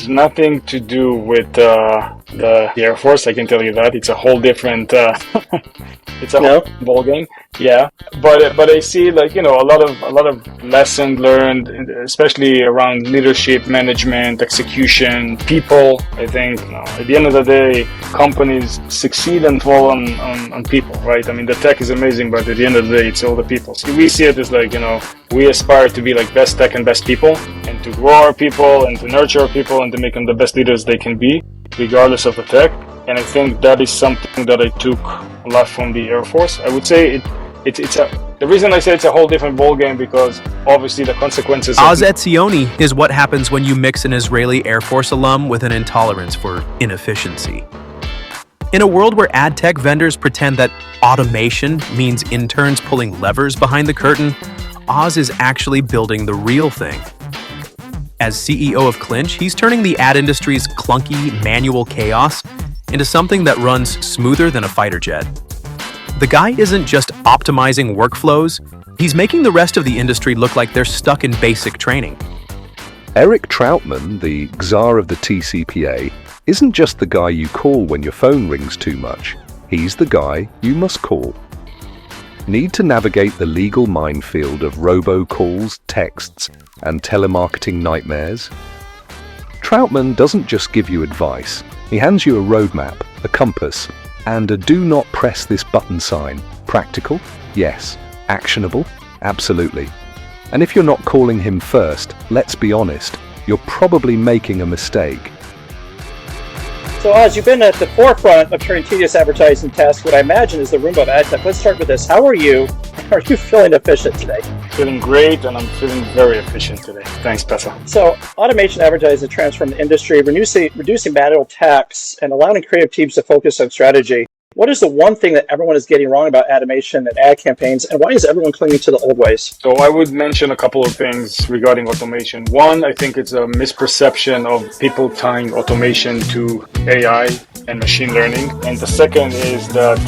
has nothing to do with the Air Force. I can tell you that it's a whole different. It's a whole ball game. Yeah, but I see like a lot of lessons learned, especially around leadership, management, execution, people. I think at the end of the day, companies succeed and fall on people, right? I mean, the tech is amazing, but at the end of the day, it's all the people. So we see it as like we aspire to be like best tech and best people, and to grow our people and to nurture our people and to make them the best leaders they can be, regardless of the tech. And I think that is something that I took a lot from the Air Force. I would say the reason I say it's a whole different ballgame because obviously the consequences. Oz Etzioni is what happens when you mix an Israeli Air Force alum with an intolerance for inefficiency. In a world where ad tech vendors pretend that automation means interns pulling levers behind the curtain, Oz is actually building the real thing. As CEO of Clinch, he's turning the ad industry's clunky, manual chaos into something that runs smoother than a fighter jet. The guy isn't just optimizing workflows, he's making the rest of the industry look like they're stuck in basic training. Eric Troutman, the czar of the TCPA, isn't just the guy you call when your phone rings too much. He's the guy you must call. Need to navigate the legal minefield of robocalls, texts, and telemarketing nightmares? Troutman doesn't just give you advice. He hands you a roadmap, a compass, and a do not press this button sign. Practical? Yes. Actionable? Absolutely. And if you're not calling him first, let's be honest, you're probably making a mistake. So Oz, you've been at the forefront of turning tedious advertising tasks, what I imagine is the Roomba of ad tech. Let's start with this. How are you? Are you feeling efficient today? Feeling great, and I'm feeling very efficient today. Thanks, Pessa. So automation advertising transformed the industry, reducing manual tasks and allowing creative teams to focus on strategy. What is the one thing that everyone is getting wrong about automation and ad campaigns, and why is everyone clinging to the old ways? So I would mention a couple of things regarding automation. One, I think it's a misperception of people tying automation to AI and machine learning. And the second is that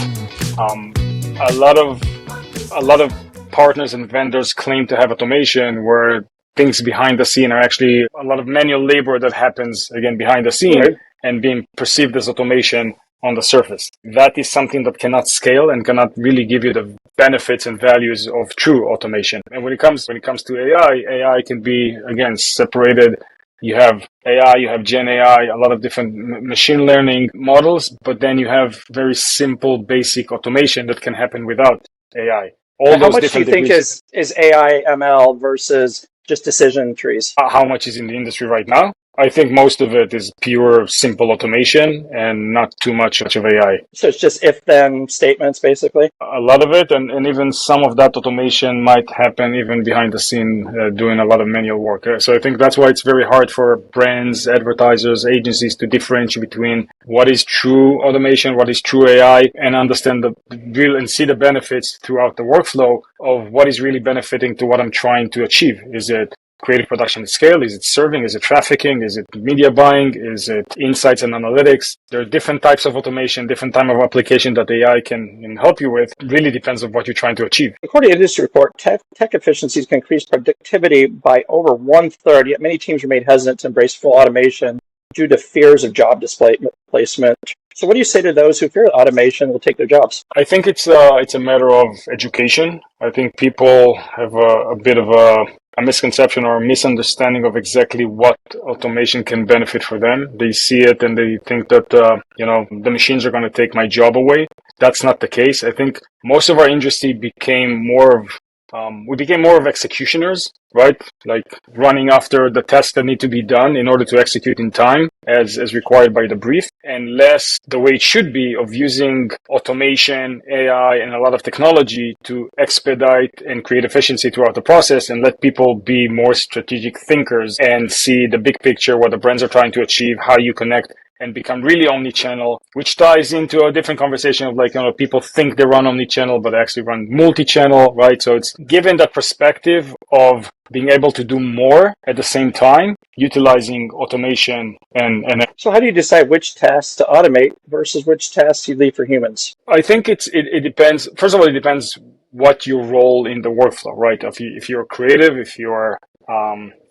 a lot of partners and vendors claim to have automation where things behind the scene are actually a lot of manual labor that happens, again, behind the scene, right, and being perceived as automation on the surface. That is something that cannot scale and cannot really give you the benefits and values of true automation. And when it comes to AI can be, again, separated. You have AI, you have GenAI, a lot of different machine learning models, but then you have very simple, basic automation that can happen without AI. How much do you think is AI ML versus just decision trees? How much is in the industry right now? I think most of it is pure, simple automation and not too much of AI. So it's just if-then statements, basically? A lot of it, and even some of that automation might happen even behind the scene, doing a lot of manual work. So I think that's why it's very hard for brands, advertisers, agencies to differentiate between what is true automation, what is true AI, and understand the real and see the benefits throughout the workflow of what is really benefiting to what I'm trying to achieve. Is it creative production at scale? Is it serving? Is it trafficking? Is it media buying? Is it insights and analytics? There are different types of automation, different type of application that AI can help you with. It really depends on what you're trying to achieve. According to the industry report, tech efficiencies can increase productivity by over 1/3, yet many teams remain hesitant to embrace full automation due to fears of job displacement. So what do you say to those who fear that automation will take their jobs? I think it's a matter of education. I think people have a bit of a misconception or a misunderstanding of exactly what automation can benefit for them. They see it and they think that the machines are going to take my job away. That's not the case. I think most of our industry became more of executioners, right? Like running after the tasks that need to be done in order to execute in time as required by the brief, and less the way it should be of using automation, AI, and a lot of technology to expedite and create efficiency throughout the process and let people be more strategic thinkers and see the big picture, what the brands are trying to achieve, how you connect and become really omni-channel, which ties into a different conversation of people think they run omni-channel, but actually run multi-channel, right? So it's given that perspective of being able to do more at the same time, utilizing automation and. So how do you decide which tasks to automate versus which tasks you leave for humans? I think it depends. First of all, it depends what your role in the workflow, right? If you're creative, if you're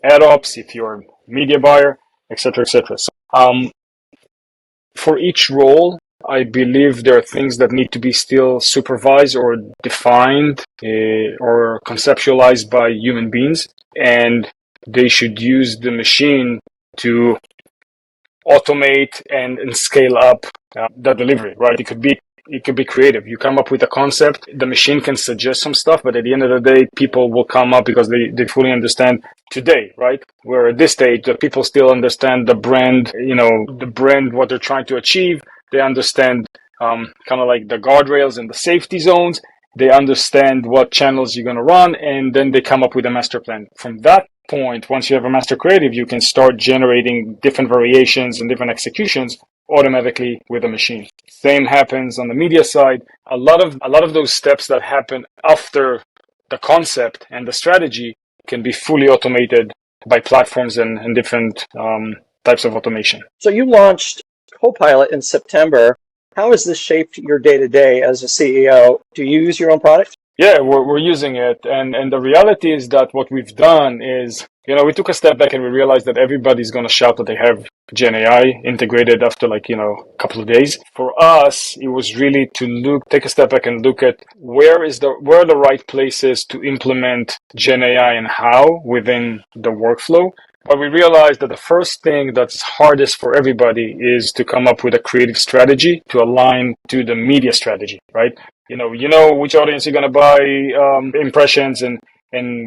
ad ops, if you're media buyer, etc., etc. So, for each role, I believe there are things that need to be still supervised or defined or conceptualized by human beings, and they should use the machine to automate and scale up the delivery, right? It could be creative. You come up with a concept, the machine can suggest some stuff, but at the end of the day, people will come up because they fully understand today, right? Where at this stage, the people still understand the brand, what they're trying to achieve. They understand kind of like the guardrails and the safety zones. They understand what channels you're going to run, and then they come up with a master plan. From that point, once you have a master creative, you can start generating different variations and different executions automatically with a machine. Same happens on the media side. A lot of those steps that happen after the concept and the strategy can be fully automated by platforms and different types of automation. So you launched Copilot in September. How has this shaped your day-to-day as a CEO? Do you use your own product? Yeah, we're using it. And the reality is that what we've done is, we took a step back and we realized that everybody's going to shout that they have GenAI integrated after a couple of days. For us, it was really to take a step back and look at where are the right places to implement GenAI and how within the workflow. But we realized that the first thing that's hardest for everybody is to come up with a creative strategy to align to the media strategy, right? You know which audience you're going to buy impressions and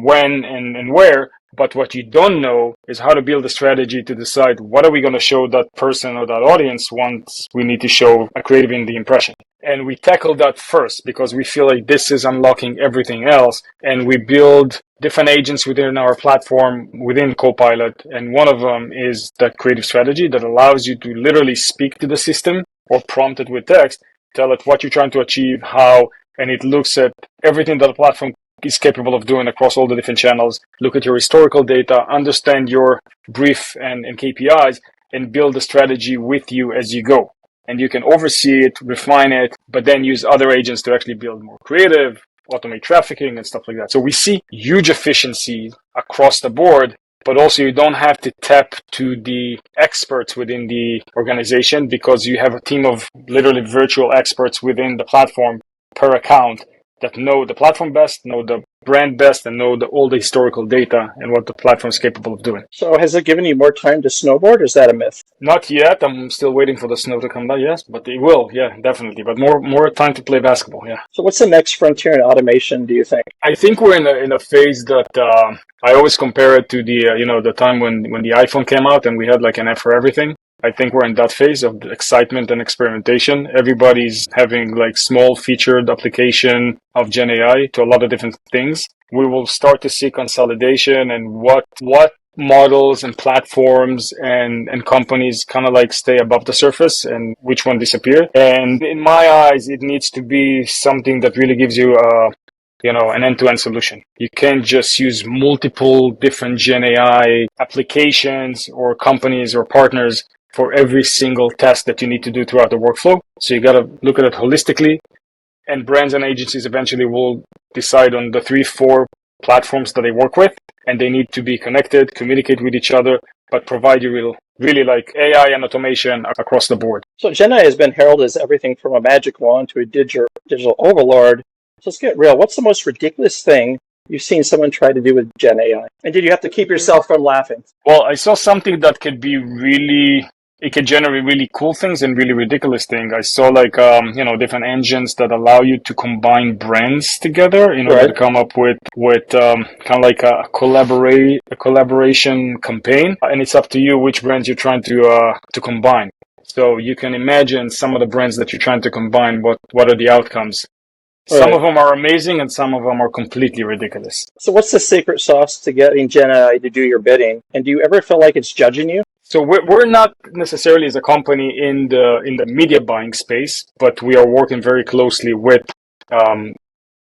when and where. But what you don't know is how to build a strategy to decide what are we going to show that person or that audience once we need to show a creative in the impression. And we tackle that first because we feel like this is unlocking everything else. And we build different agents within our platform, within Copilot. And one of them is that creative strategy that allows you to literally speak to the system or prompt it with text, tell it what you're trying to achieve, how, and it looks at everything that the platform is capable of doing across all the different channels, look at your historical data, understand your brief and KPIs, and build a strategy with you as you go. And you can oversee it, refine it, but then use other agents to actually build more creative, automate trafficking and stuff like that. So we see huge efficiency across the board, but also you don't have to tap to the experts within the organization because you have a team of literally virtual experts within the platform per account that know the platform best, know the brand best, and know all the historical data and what the platform is capable of doing. So has it given you more time to snowboard, or is that a myth? Not yet. I'm still waiting for the snow to come down, yes, but it will, yeah, definitely. But more time to play basketball, yeah. So what's the next frontier in automation, do you think? I think we're in a phase that I always compare it to the time when the iPhone came out and we had like an app for everything. I think we're in that phase of excitement and experimentation. Everybody's having like small featured application of GenAI to a lot of different things. We will start to see consolidation and what models and platforms and companies kind of like stay above the surface and which one disappear. And in my eyes, it needs to be something that really gives you an end-to-end solution. You can't just use multiple different GenAI applications or companies or partners for every single task that you need to do throughout the workflow. So you got to look at it holistically, and brands and agencies eventually will decide on the 3-4 platforms that they work with, and they need to be connected, communicate with each other, but provide you really like AI and automation across the board. So GenAI has been heralded as everything from a magic wand to a digital overlord. So let's get real. What's the most ridiculous thing you've seen someone try to do with GenAI? And did you have to keep yourself from laughing? Well, I saw something that could be it can generate really cool things and really ridiculous things. I saw different engines that allow you to combine brands together in order to come up with kind of like a collaboration campaign. And it's up to you which brands you're trying to combine. So you can imagine some of the brands that you're trying to combine, what are the outcomes. Some of them are amazing and some of them are completely ridiculous. So what's the secret sauce to getting GenAI to do your bidding? And do you ever feel like it's judging you? So we're not necessarily as a company in the media buying space, but we are working very closely with. I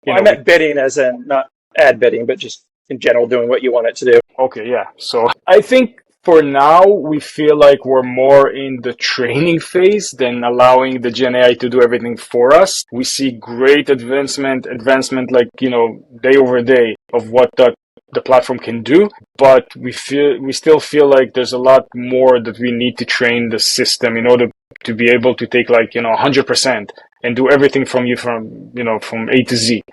meant bidding as in not ad bidding, but just in general doing what you want it to do. Okay, yeah. So I think for now we feel like we're more in the training phase than allowing the GenAI to do everything for us. We see great advancement like day over day of what that the platform can do, but we still feel like there's a lot more that we need to train the system in order to be able to take 100% and do everything from A to Z.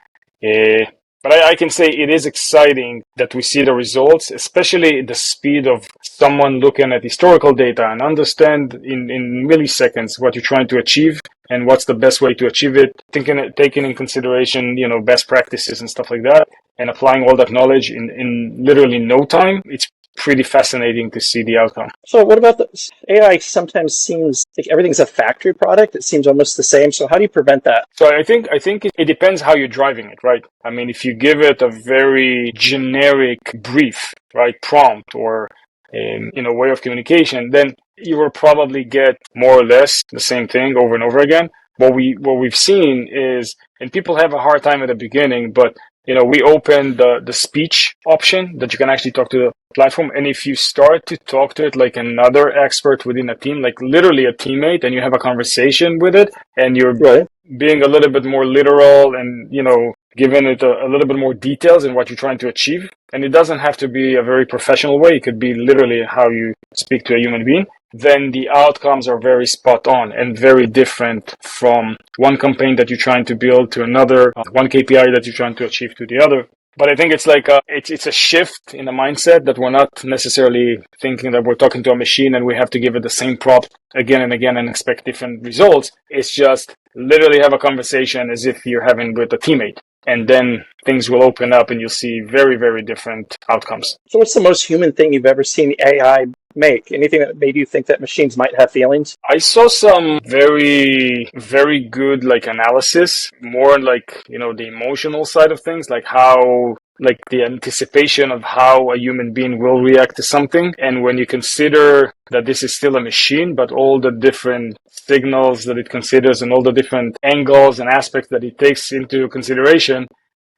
But I can say it is exciting that we see the results, especially the speed of someone looking at historical data and understand in milliseconds what you're trying to achieve and what's the best way to achieve it, taking in consideration, best practices and stuff like that, and applying all that knowledge in literally no time. It's pretty fascinating to see the outcome. So what about the AI? Sometimes seems like everything's a factory product. It seems almost the same. So how do you prevent that? So I think it depends how you're driving it, right? I mean, if you give it a very generic brief, right, prompt or way of communication, then you will probably get more or less the same thing over and over again. What we've seen is, and people have a hard time at the beginning, but we open the speech option that you can actually talk to the platform. And if you start to talk to it like another expert within a team, like literally a teammate, and you have a conversation with it, and you're being a little bit more literal and, giving it a little bit more details in what you're trying to achieve. And it doesn't have to be a very professional way. It could be literally how you speak to a human being. Then the outcomes are very spot on and very different from one campaign that you're trying to build to another, one KPI that you're trying to achieve to the other. But I think it's like it's a shift in the mindset that we're not necessarily thinking that we're talking to a machine and we have to give it the same prompt again and again and expect different results. It's just literally have a conversation as if you're having with a teammate. And then things will open up and you'll see very, very different outcomes. So what's the most human thing you've ever seen the AI make? Anything that made you think that machines might have feelings? I saw some very, very good analysis, more the emotional side of things, how the anticipation of how a human being will react to something. And when you consider that this is still a machine, but all the different signals that it considers and all the different angles and aspects that it takes into consideration,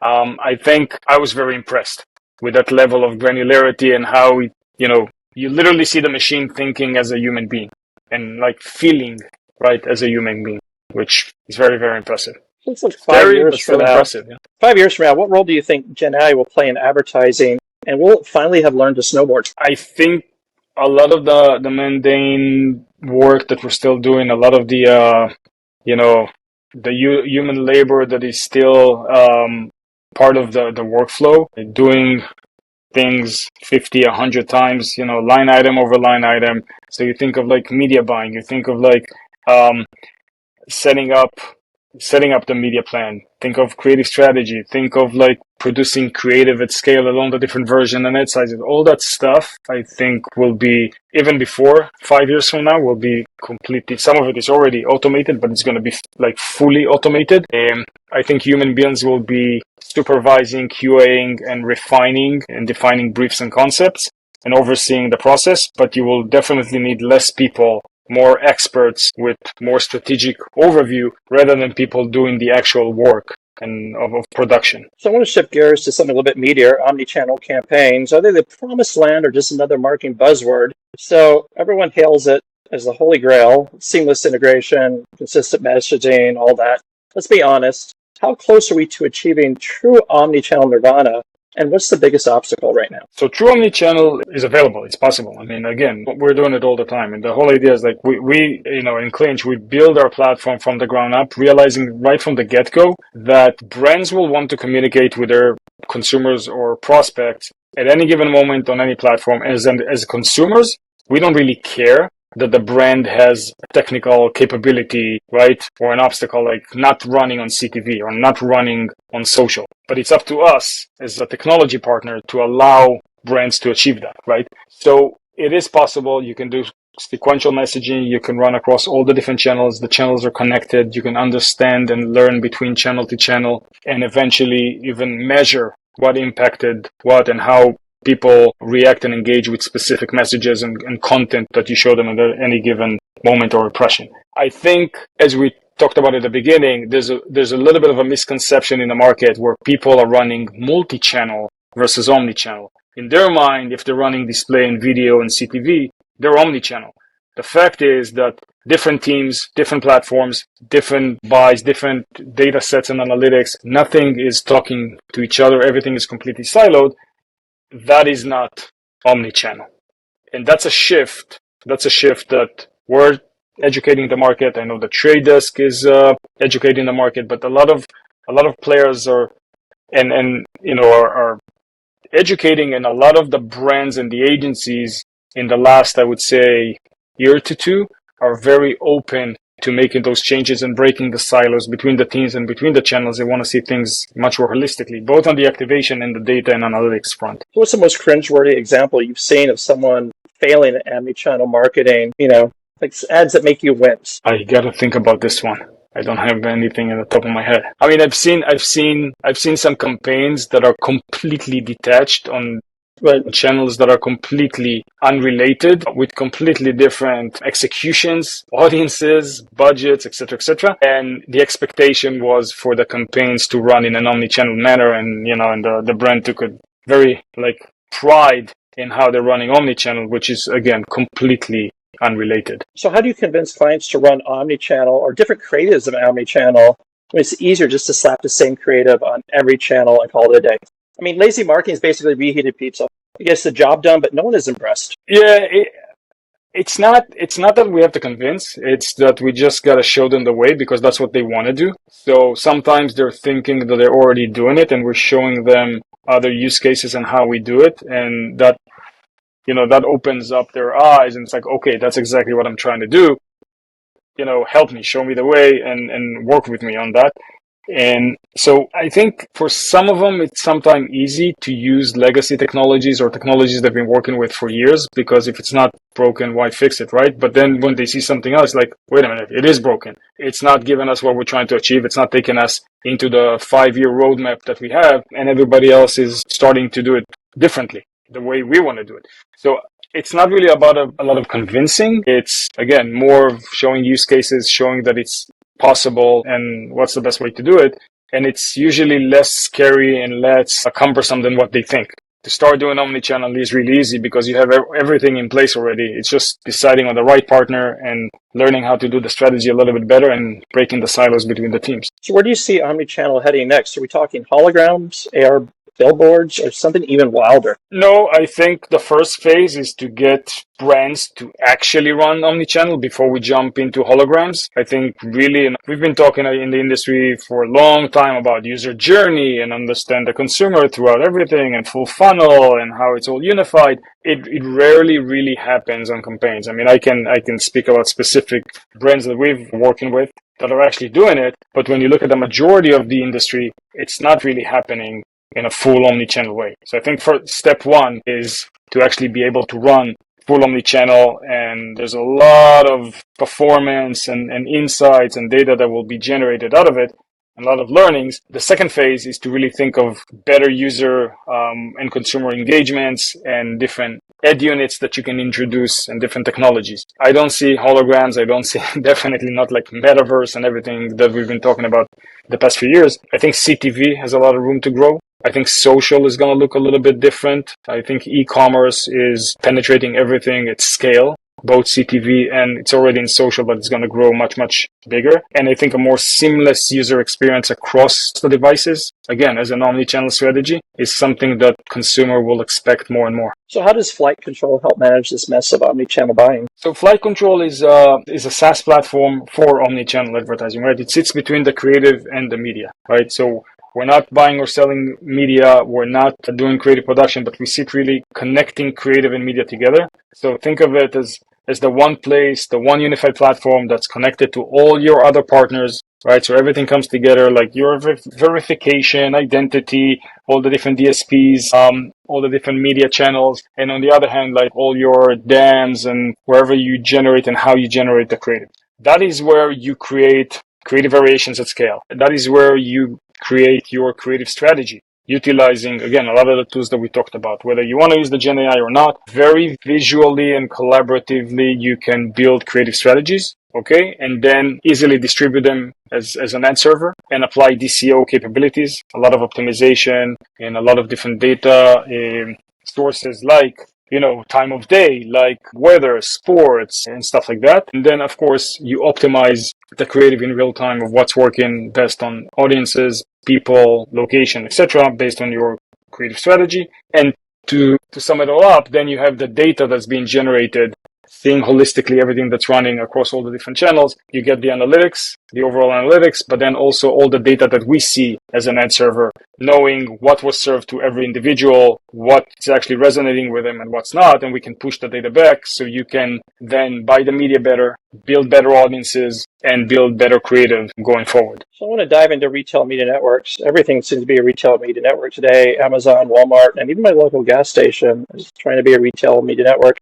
I think I was very impressed with that level of granularity and how, you literally see the machine thinking as a human being and feeling right as a human being, which is very, very impressive. Looks like 5 years from now. Impressive, yeah. 5 years from now, what role do you think GenAI will play in advertising, and will it finally have learned to snowboard? I think a lot of the mundane work that we're still doing, a lot of the human labor that is still part of the workflow, doing things 50, 100 times, line item over line item. So you think of media buying, you think of setting up the media plan, think of creative strategy, think of producing creative at scale along the different version and ad sizes. All that stuff I think will be, even before 5 years from now, will be completely, some of it is already automated, but it's going to be fully automated. I think human beings will be supervising, QAing and refining and defining briefs and concepts and overseeing the process, but you will definitely need less people, more experts with more strategic overview rather than people doing the actual work and of production. So I want to shift gears to something a little bit meatier, omni-channel campaigns. Are they the promised land or just another marketing buzzword? So everyone hails it as the holy grail, seamless integration, consistent messaging, all that. Let's be honest. How close are we to achieving true omni-channel nirvana? And what's the biggest obstacle right now? So true omni-channel is available. It's possible. I mean, again, we're doing it all the time. And the whole idea is we in Clinch, we build our platform from the ground up, realizing right from the get-go that brands will want to communicate with their consumers or prospects at any given moment on any platform. As consumers, we don't really care that the brand has a technical capability, right? Or an obstacle like not running on CTV or not running on social. But it's up to us as a technology partner to allow brands to achieve that, right? So it is possible. You can do sequential messaging. You can run across all the different channels. The channels are connected. You can understand and learn between channel to channel and eventually even measure what impacted what and how people react and engage with specific messages and content that you show them at any given moment or impression. I think, as we talked about at the beginning, there's a little bit of a misconception in the market where people are running multi-channel versus omni-channel. In their mind, if they're running display and video and CTV, they're omni-channel. The fact is that different teams, different platforms, different buys, different data sets and analytics, nothing is talking to each other. Everything is completely siloed. that is not omni-channel. And that's a shift. That's a shift that we're educating the market. I know the trade desk is educating the market, but a lot of players are are educating, and a lot of the brands and the agencies in the last, I would say, year to two are very open to making those changes and breaking the silos between the teams and between the channels. They want to see things much more holistically, both on the activation and the data and analytics front. What's the most cringeworthy example you've seen of someone failing at omni-channel marketing, like ads that make you wince? I got to think about this one. I don't have anything in the top of my head. I mean, I've seen some campaigns that are completely detached on channels that are completely unrelated, with completely different executions, audiences, budgets, etc. And the expectation was for the campaigns to run in an omni-channel manner, and the brand took a very pride in how they're running omni-channel, which is again completely unrelated. So how do you convince clients to run omni-channel or different creatives of omni-channel when it's easier just to slap the same creative on every channel and call it a day? I mean, lazy marketing is basically reheated pizza. It gets the job done, but no one is impressed. Yeah, it's not that we have to convince. It's that we just got to show them the way, because that's what they want to do. So sometimes they're thinking that they're already doing it, and we're showing them other use cases and how we do it. And that opens up their eyes, and it's like, okay, that's exactly what I'm trying to do. Help me, show me the way, and work with me on that. And so I think for some of them, it's sometimes easy to use legacy technologies or technologies they've been working with for years, because if it's not broken, why fix it, right? But then when they see something else, like, wait a minute, it is broken. It's not giving us what we're trying to achieve. It's not taking us into the 5-year roadmap that we have, and everybody else is starting to do it differently, the way we want to do it. So it's not really about a lot of convincing. It's, again, more of showing use cases, showing that it's possible and what's the best way to do it. And it's usually less scary and less cumbersome than what they think. To start doing omnichannel is really easy because you have everything in place already. It's just deciding on the right partner and learning how to do the strategy a little bit better and breaking the silos between the teams. So where do you see omnichannel heading next? Are we talking holograms, AR billboards, or something even wilder? No, I think the first phase is to get brands to actually run omnichannel before we jump into holograms. I think really, we've been talking in the industry for a long time about user journey and understand the consumer throughout everything and full funnel and how it's all unified. It rarely really happens on campaigns. I mean, I can speak about specific brands that we've working with that are actually doing it, but when you look at the majority of the industry, it's not really happening in a full omnichannel way. So I think for step one is to actually be able to run full omnichannel, and there's a lot of performance and insights and data that will be generated out of it, and a lot of learnings. The second phase is to really think of better user and consumer engagements and different ad units that you can introduce and different technologies. I don't see holograms. I don't see definitely not like metaverse and everything that we've been talking about the past few years. I think CTV has a lot of room to grow. I think social is going to look a little bit different. I think e-commerce is penetrating everything at scale, both CTV and it's already in social, but it's going to grow much, much bigger. And I think a more seamless user experience across the devices, again, as an omni-channel strategy, is something that consumer will expect more and more. So how does Flight Control help manage this mess of omni-channel buying? So Flight Control is a SaaS platform for omni-channel advertising, right? It sits between the creative and the media, right? So we're not buying or selling media. We're not doing creative production, but we sit really connecting creative and media together. So think of it as the one place, the one unified platform that's connected to all your other partners, right? So everything comes together, like your verification, identity, all the different DSPs, all the different media channels. And on the other hand, like all your DAMs and wherever you generate and how you generate the creative. That is where you create creative variations at scale. That is where you create your creative strategy, utilizing, again, a lot of the tools that we talked about. Whether you want to use the GenAI or not, very visually and collaboratively, you can build creative strategies, okay? And then easily distribute them as an ad server and apply DCO capabilities, a lot of optimization and a lot of different data sources like time of day, like weather, sports, and stuff like that. And then, of course, you optimize the creative in real time of what's working best on audiences, people, location, etc., based on your creative strategy. And to sum it all up, then you have the data that's being generated, seeing holistically everything that's running across all the different channels. You get the analytics, the overall analytics, but then also all the data that we see as an ad server, knowing what was served to every individual, what's actually resonating with them and what's not. And we can push the data back so you can then buy the media better, build better audiences, and build better creative going forward. So I want to dive into retail media networks. Everything seems to be a retail media network today. Amazon, Walmart, and even my local gas station is trying to be a retail media network.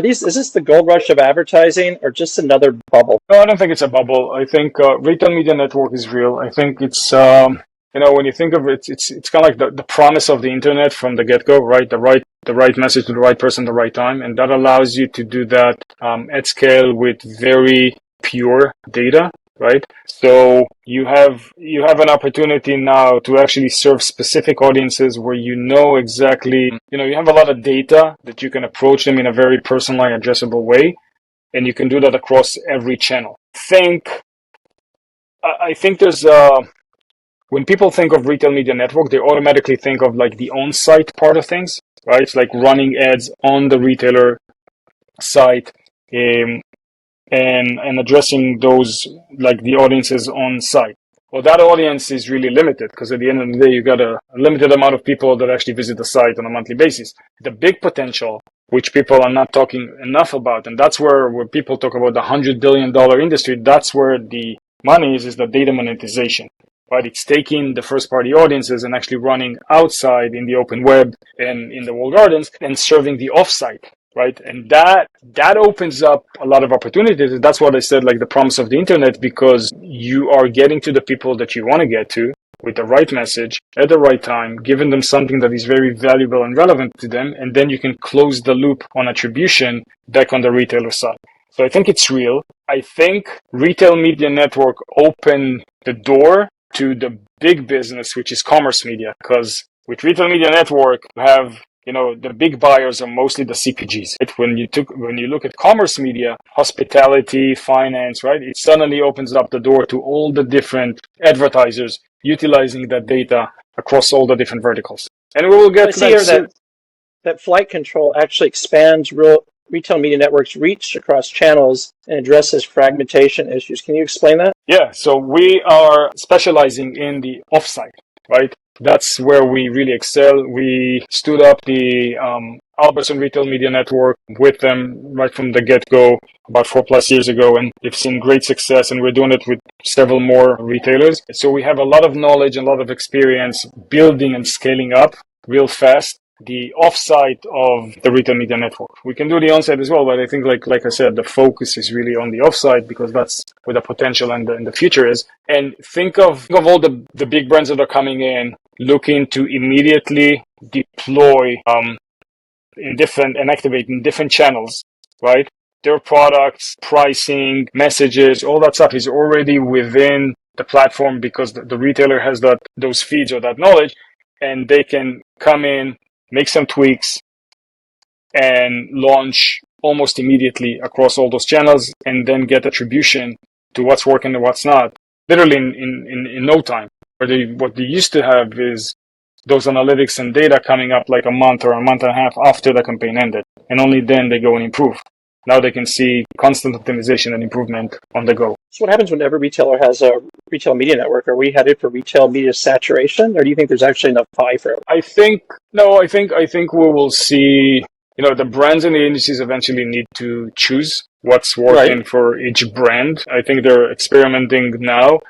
Is this the gold rush of advertising or just another bubble? No, I don't think it's a bubble. I think retail media network is real. I think it's, when you think of it, it's kind of like the promise of the internet from the get-go, right? The right message to the right person at the right time. And that allows you to do that at scale with very pure data, right? So you have an opportunity now to actually serve specific audiences where you know exactly, you have a lot of data that you can approach them in a very personalized, addressable way, and you can do that across every channel. I think there's when people think of retail media network, they automatically think of like the on-site part of things, right? It's like running ads on the retailer site, and addressing those, like the audiences on site. Well, that audience is really limited because at the end of the day, you got a limited amount of people that actually visit the site on a monthly basis. The big potential, which people are not talking enough about, and that's where people talk about the $100 billion industry, that's where the money is the data monetization, right? It's taking the first party audiences and actually running outside in the open web and in the walled gardens and serving the offsite. Right. And that opens up a lot of opportunities. And that's what I said, like the promise of the internet, because you are getting to the people that you want to get to with the right message at the right time, giving them something that is very valuable and relevant to them. And then you can close the loop on attribution back on the retailer side. So I think it's real. I think retail media network opened the door to the big business, which is commerce media, because with retail media network, you have the big buyers are mostly the CPGs. When you look at commerce media, hospitality, finance, right? It suddenly opens up the door to all the different advertisers utilizing that data across all the different verticals. And we will get to that flight control actually expands retail media networks' reach across channels and addresses fragmentation issues. Can you explain that? Yeah. So we are specializing in the offsite, right? That's where we really excel. We stood up the Albertson Retail Media Network with them right from the get-go about 4+ years ago, and they've seen great success, and we're doing it with several more retailers. So we have a lot of knowledge and a lot of experience building and scaling up real fast the offsite of the retail media network. We can do the onsite as well, but I think like I said, the focus is really on the offsite because that's where the potential and the future is. And think of all the big brands that are coming in, looking to immediately deploy and activate in different channels, right? Their products, pricing, messages, all that stuff is already within the platform because the retailer has those feeds or that knowledge, and they can come in, make some tweaks, and launch almost immediately across all those channels, and then get attribution to what's working and what's not, literally in no time. What they used to have is those analytics and data coming up like a month or a month and a half after the campaign ended, and only then they go and improve. Now they can see constant optimization and improvement on the go. So what happens when every retailer has a retail media network? Are we headed for retail media saturation, or do you think there's actually enough pie for it? I think we will see, the brands and the industries eventually need to choose what's working for each brand. I think they're experimenting now.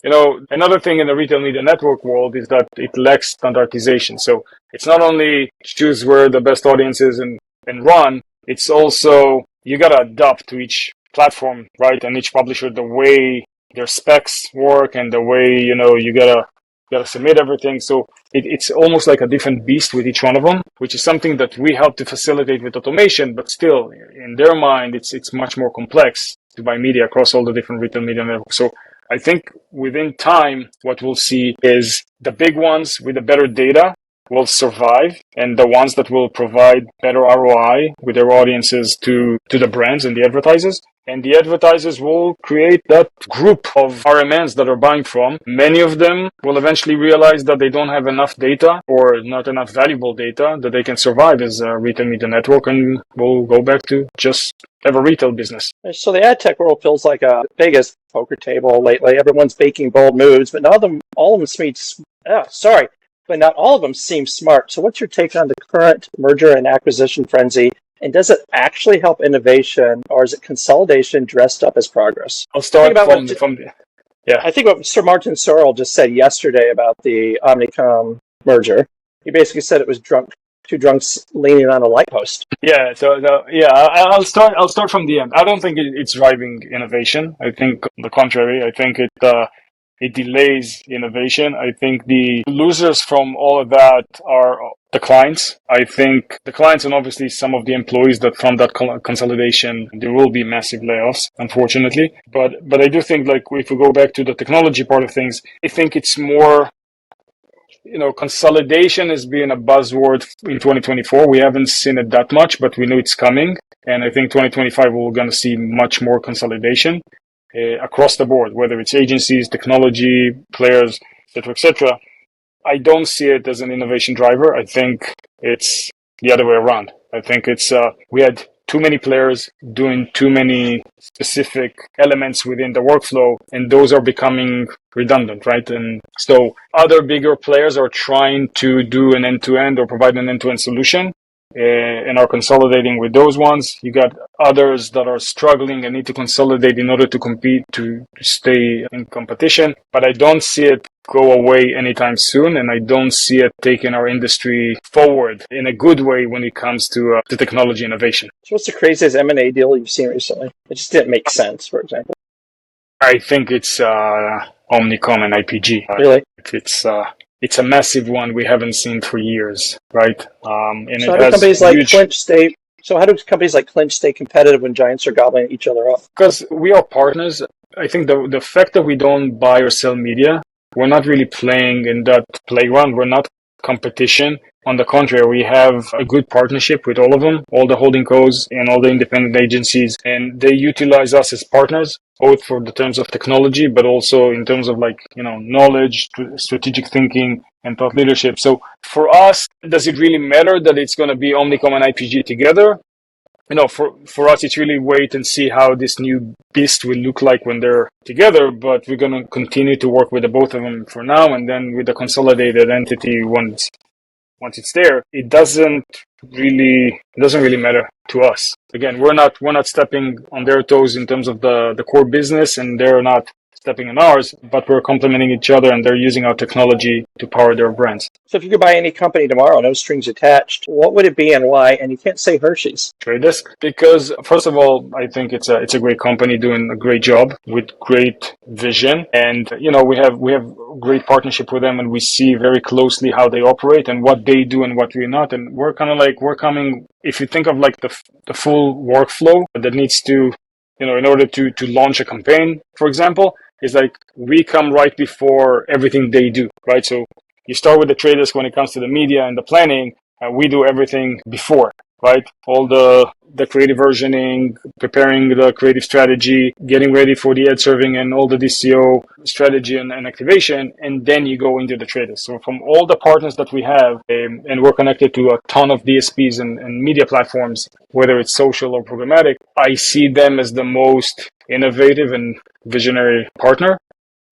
Another thing in the retail media network world is that it lacks standardization. So it's not only choose where the best audience is and run, it's also, you got to adapt to each platform, right? And each publisher, the way their specs work and the way, you gotta submit everything. So it's almost like a different beast with each one of them, which is something that we help to facilitate with automation, but still in their mind, it's much more complex to buy media across all the different retail media networks. So I think within time, what we'll see is the big ones with the better data will survive, and the ones that will provide better ROI with their audiences to the brands and the advertisers. And the advertisers will create that group of RMNs that are buying from. Many of them will eventually realize that they don't have enough data or not enough valuable data that they can survive as a retail media network, and will go back to just have a retail business. So the ad tech world feels like a Vegas poker table lately. Everyone's making bold moves, but all of them seem smart. So what's your take on the current merger and acquisition frenzy? And does it actually help innovation, or is it consolidation dressed up as progress? I'll start I think what Sir Martin Sorrell just said yesterday about the Omni-channel merger. He basically said it was two drunks leaning on a light post. Yeah. I'll start from the end. I don't think it's driving innovation. I think the contrary. I think it delays innovation. I think the losers from all of that are the clients. I think the clients and obviously some of the employees that from that consolidation, there will be massive layoffs, unfortunately. But I do think, like, if we go back to the technology part of things, I think it's more, consolidation is being a buzzword in 2024. We haven't seen it that much, but we know it's coming. And I think 2025, we're going to see much more consolidation across the board, whether it's agencies, technology, players, etc., etc. I don't see it as an innovation driver. I think it's the other way around. I think it's we had too many players doing too many specific elements within the workflow, and those are becoming redundant, right? And so other bigger players are trying to do an end-to-end or provide an end-to-end solution, and are consolidating with those ones. You got others that are struggling and need to consolidate in order to compete, to stay in competition. But I don't see it go away anytime soon, and I don't see it taking our industry forward in a good way when it comes to technology innovation. So what's the craziest M&A deal you've seen recently? It just didn't make sense, for example. I think it's Omnicom and IPG. Really? It's a massive one we haven't seen for years, right? And so how do companies like Clinch stay competitive when giants are gobbling each other up? Because we are partners. I think the fact that we don't buy or sell media, we're not really playing in that playground. We're not competition. On the contrary, we have a good partnership with all of them, all the holding codes and all the independent agencies, and they utilize us as partners, both for the terms of technology, but also in terms of knowledge, strategic thinking, and thought leadership. So for us, does it really matter that it's going to be Omnicom and IPG together? For us, it's really wait and see how this new beast will look like when they're together, but we're going to continue to work with the both of them for now, and then with the consolidated entity once it's there, it doesn't really matter to us. Again, we're not stepping on their toes in terms of the core business, and they're not stepping on ours, but we're complementing each other, and they're using our technology to power their brands. So if you could buy any company tomorrow, no strings attached, what would it be and why? And you can't say Hershey's. Trade Desk, because first of all, I think it's a great company doing a great job with great vision, and we have great partnership with them, and we see very closely how they operate and what they do and what we're not, and we're coming. If you think of like the full workflow that needs to, in order to launch a campaign, for example, is like we come right before everything they do, right? So you start with the Trade Desk when it comes to the media and the planning, and we do everything before, right? All the creative versioning, preparing the creative strategy, getting ready for the ad serving and all the DCO strategy and activation, and then you go into the Trade Desk. So from all the partners that we have, and we're connected to a ton of DSPs and media platforms, whether it's social or programmatic, I see them as the most innovative and visionary partner.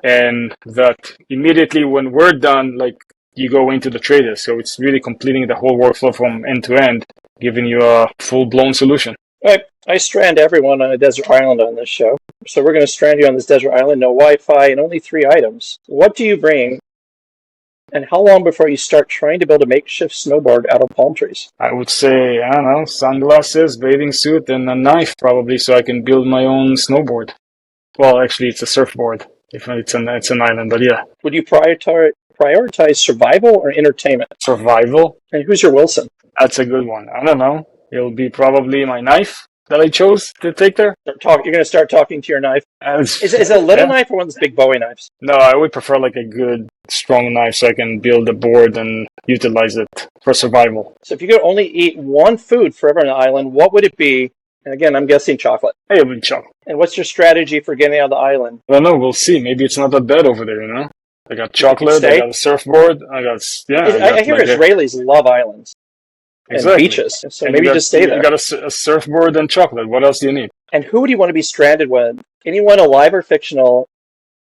And that immediately when we're done, you go into the Trade Desk. So it's really completing the whole workflow from end to end, giving you a full-blown solution. All right. I strand everyone on a desert island on this show. So we're going to strand you on this desert island, no Wi-Fi, and only 3 items. What do you bring, and how long before you start trying to build a makeshift snowboard out of palm trees? I would say, I don't know, sunglasses, bathing suit, and a knife probably, so I can build my own snowboard. Well, actually, it's a surfboard. If it's an island, but yeah. Would you prioritize survival or entertainment? Survival. And who's your Wilson? That's a good one. I don't know. It'll be probably my knife that I chose to take there. You're going to start talking to your knife. Is it a little knife or one of those big Bowie knives? No, I would prefer like a good strong knife so I can build a board and utilize it for survival. So if you could only eat one food forever on the island, what would it be? And again, I'm guessing chocolate. Hey, it'll be chocolate. And what's your strategy for getting out of the island? I don't know. We'll see. Maybe it's not that bad over there, you know? I got chocolate, I got a surfboard, I hear Israelis love islands and beaches, so and maybe just stay there. You got a surfboard and chocolate. What else do you need? And who do you want to be stranded with? Anyone alive or fictional?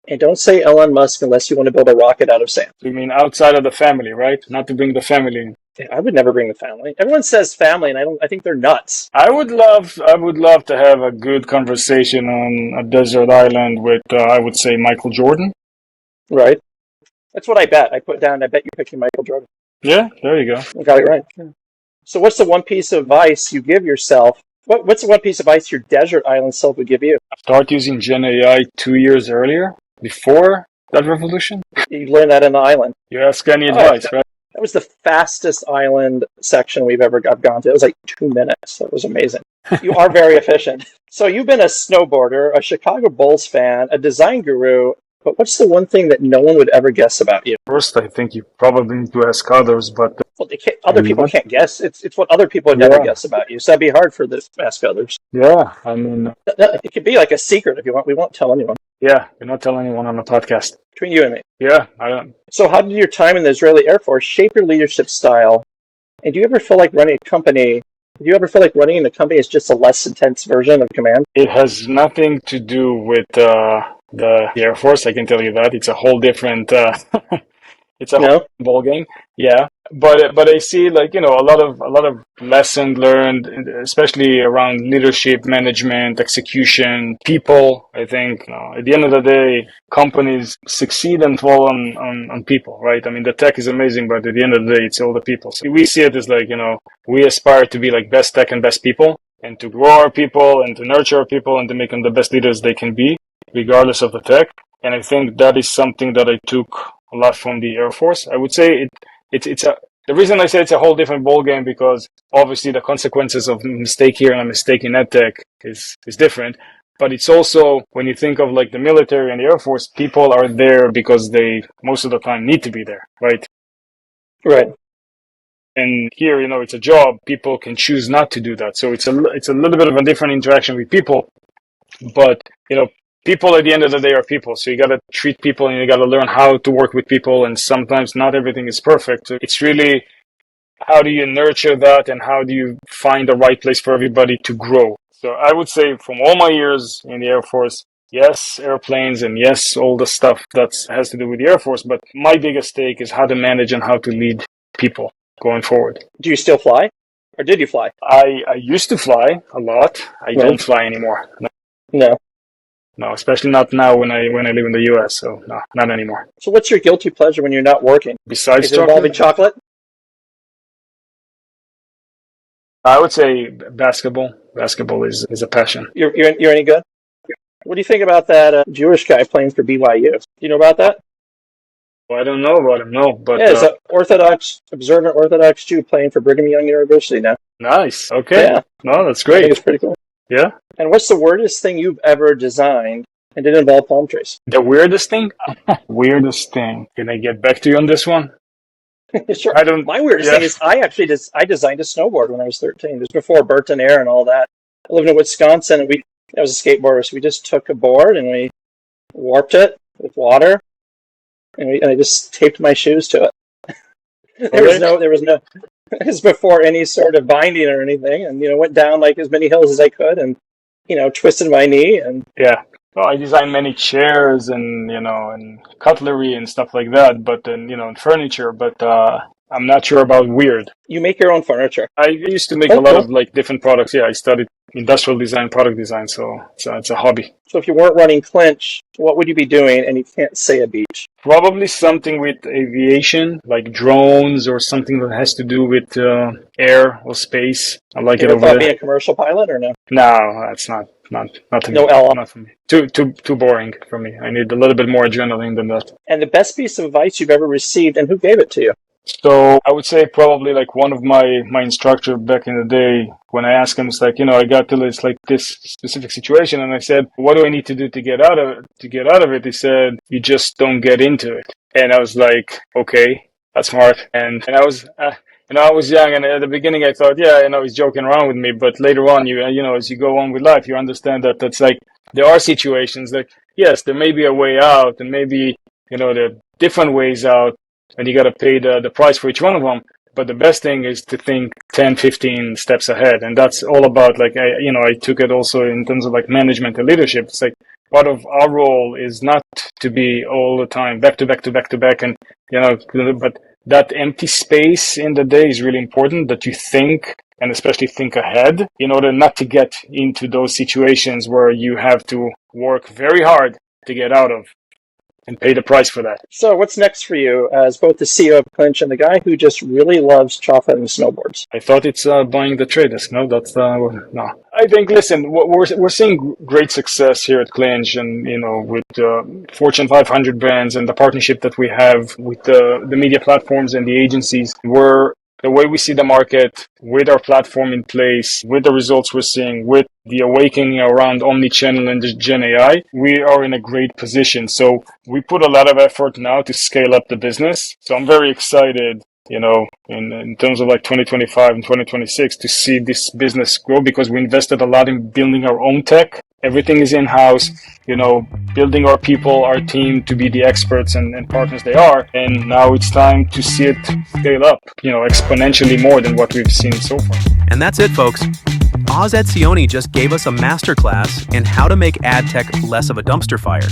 And don't say Elon Musk unless you want to build a rocket out of sand. You mean outside of the family, right? Not to bring the family in. I would never bring the family. Everyone says family, and I think they're nuts. I would love to have a good conversation on a desert island with, I would say, Michael Jordan. Right. That's what I bet. I bet you're picking Michael Jordan. Yeah, there you go. You got it right. Yeah. So what's the one piece of advice you give yourself? What's the one piece of advice your desert island self would give you? Start using GenAI 2 years earlier, before that revolution. You learned that in the island. You ask any advice, right? That was the fastest island section I've gone to. It was like 2 minutes. That was amazing. You are very efficient. So you've been a snowboarder, a Chicago Bulls fan, a design guru, but what's the one thing that no one would ever guess about you? First, I think you probably need to ask others, but... Well, other people can't guess. It's what other people would never guess about you. So that'd be hard for to ask others. Yeah, I mean... It could be like a secret if you want. We won't tell anyone. Yeah, you're not telling anyone on the podcast. Between you and me. Yeah, I don't... So how did your time in the Israeli Air Force shape your leadership style? And do you ever feel like running a company is just a less intense version of command? It has nothing to do with the Air Force, I can tell you that. It's a whole different whole ball game. Yeah. But I see, like, you know, a lot of lessons learned, especially around leadership, management, execution, people. I think, you know, at the end of the day, companies succeed and fall on people, right? I mean, the tech is amazing, but at the end of the day, it's all the people. So we see it as like, you know, we aspire to be like best tech and best people, and to grow our people and to nurture our people and to make them the best leaders they can be, regardless of the tech. And I think that is something that I took a lot from the Air Force. I would say the reason I say it's a whole different ballgame, because obviously the consequences of a mistake here and a mistake in adtech is different. But it's also, when you think of like the military and the Air Force, people are there because they most of the time need to be there, right? Right. And here, you know, it's a job. People can choose not to do that. So it's a little bit of a different interaction with people. But, you know, people at the end of the day are people. So you got to treat people and you got to learn how to work with people. And sometimes not everything is perfect. So it's really, how do you nurture that and how do you find the right place for everybody to grow? So I would say from all my years in the Air Force, yes, airplanes, and yes, all the stuff that has to do with the Air Force. But my biggest take is how to manage and how to lead people going forward. Do you still fly? Or did you fly? I used to fly a lot. I don't fly anymore. No, especially not now when I live in the US. So no, not anymore. So what's your guilty pleasure when you're not working? Besides is it involving chocolate? I would say basketball. Basketball is a passion. You're any good? What do you think about that Jewish guy playing for BYU? Do you know about that? Well, I don't know about him, no. But yeah, it's an observant Orthodox Jew playing for Brigham Young University now. Nice. Okay. Yeah. No, that's great. I think it's pretty cool. Yeah. And what's the weirdest thing you've ever designed and did it involve palm trees? The weirdest thing? Weirdest thing. Can I get back to you on this one? Sure. My weirdest thing is I designed a snowboard when I was 13. It was before Burton Air and all that. I lived in Wisconsin, and I was a skateboarder, so we just took a board and we warped it with water, and I just taped my shoes to it. There was no. It was before any sort of binding or anything, and went down like as many hills as I could, and twisted my knee and yeah. Well, I designed many chairs and and cutlery and stuff like that, but then and furniture. But I'm not sure about weird. You make your own furniture. I used to make a lot of like different products. Yeah, I studied industrial design, product design, so it's a hobby. So if you weren't running Clinch, what would you be doing? And you can't say a beach. Probably something with aviation, like drones or something that has to do with air or space. I like it over there. Being a commercial pilot or no? No, that's not to no me. L. Not for me. Too boring for me. I need a little bit more adrenaline than that. And the best piece of advice you've ever received, and who gave it to you? So I would say probably like one of my instructor back in the day, when I asked him, it's like, I got to this specific situation, and I said, what do I need to do to get out of it? He said, you just don't get into it. And I was like, okay, that's smart. And I was, I was young, and at the beginning I thought, yeah, he's joking around with me. But later on, as you go on with life, you understand that that's like, there are situations that, yes, there may be a way out, and maybe, there are different ways out, and you got to pay the price for each one of them. But the best thing is to think 10, 15 steps ahead. And that's all about, like, I took it also in terms of like management and leadership. It's like, part of our role is not to be all the time back to back to back to back. And, but that empty space in the day is really important, that you think, and especially think ahead, in order not to get into those situations where you have to work very hard to get out of and pay the price for that. So what's next for you as both the CEO of Clinch and the guy who just really loves childhood and snowboards? I thought it's buying the trade desk. No, that's no. I think, listen, we're seeing great success here at Clinch, and with Fortune 500 brands and the partnership that we have with the media platforms and the agencies. The way we see the market, with our platform in place, with the results we're seeing, with the awakening around Omni-channel and GenAI, we are in a great position. So we put a lot of effort now to scale up the business. So I'm very excited, in terms of like 2025 and 2026 to see this business grow, because we invested a lot in building our own tech. Everything is in-house, building our people, our team to be the experts and partners they are. And now it's time to see it scale up, exponentially more than what we've seen so far. And that's it, folks. Oz Etzioni just gave us a masterclass in how to make ad tech less of a dumpster fire.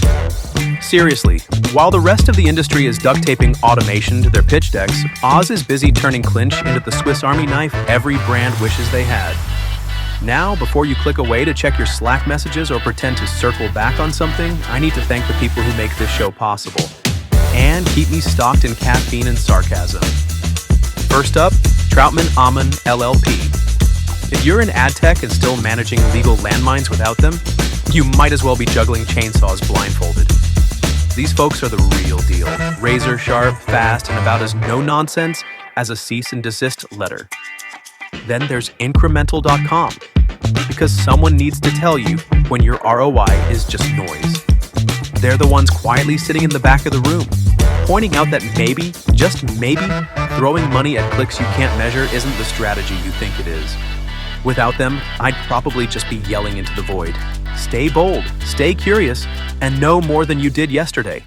Seriously, while the rest of the industry is duct taping automation to their pitch decks, Oz is busy turning Clinch into the Swiss Army knife every brand wishes they had. Now, before you click away to check your Slack messages or pretend to circle back on something, I need to thank the people who make this show possible and keep me stocked in caffeine and sarcasm. First up, Troutman Aman LLP. If you're in ad tech and still managing legal landmines without them, you might as well be juggling chainsaws blindfolded. These folks are the real deal, razor sharp, fast, and about as no nonsense as a cease and desist letter. Then there's incremental.com, because someone needs to tell you when your ROI is just noise. They're the ones quietly sitting in the back of the room, pointing out that maybe, just maybe, throwing money at clicks you can't measure isn't the strategy you think it is. Without them, I'd probably just be yelling into the void. Stay bold, stay curious, and know more than you did yesterday.